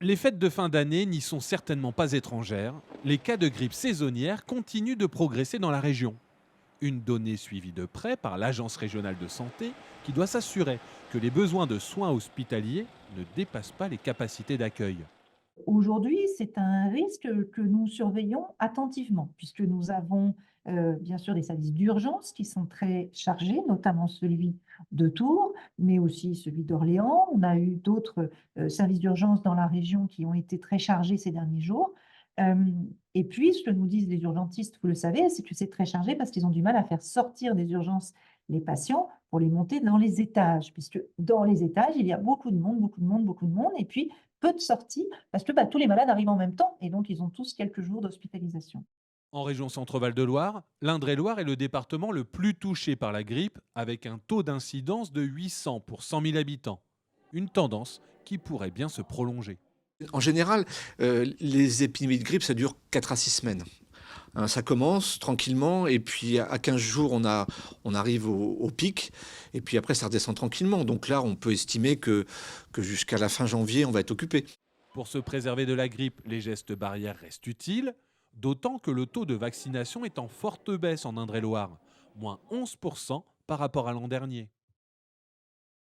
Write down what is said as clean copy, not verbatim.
Les fêtes de fin d'année n'y sont certainement pas étrangères. Les cas de grippe saisonnière continuent de progresser dans la région. Une donnée suivie de près par l'Agence régionale de santé qui doit s'assurer que les besoins de soins hospitaliers ne dépassent pas les capacités d'accueil. Aujourd'hui, c'est un risque que nous surveillons attentivement, puisque nous avons, bien sûr des services d'urgence qui sont très chargés, notamment celui de Tours, mais aussi celui d'Orléans. On a eu d'autres, services d'urgence dans la région qui ont été très chargés ces derniers jours. Et puis ce que nous disent les urgentistes, vous le savez, c'est que c'est très chargé parce qu'ils ont du mal à faire sortir des urgences les patients pour les monter dans les étages, puisque dans les étages, il y a beaucoup de monde, beaucoup de monde, beaucoup de monde et puis peu de sorties parce que, bah, tous les malades arrivent en même temps et donc ils ont tous quelques jours d'hospitalisation. En région Centre-Val de Loire, l'Indre-et-Loire est le département le plus touché par la grippe avec un taux d'incidence de 800 pour 100 000 habitants. Une tendance qui pourrait bien se prolonger. En général, les épidémies de grippe, ça dure 4 à 6 semaines. Hein, ça commence tranquillement et puis à 15 jours, on arrive au pic et puis après ça redescend tranquillement. Donc là, on peut estimer que jusqu'à la fin janvier, on va être occupé. Pour se préserver de la grippe, les gestes barrières restent utiles, d'autant que le taux de vaccination est en forte baisse en Indre-et-Loire, moins 11% par rapport à l'an dernier.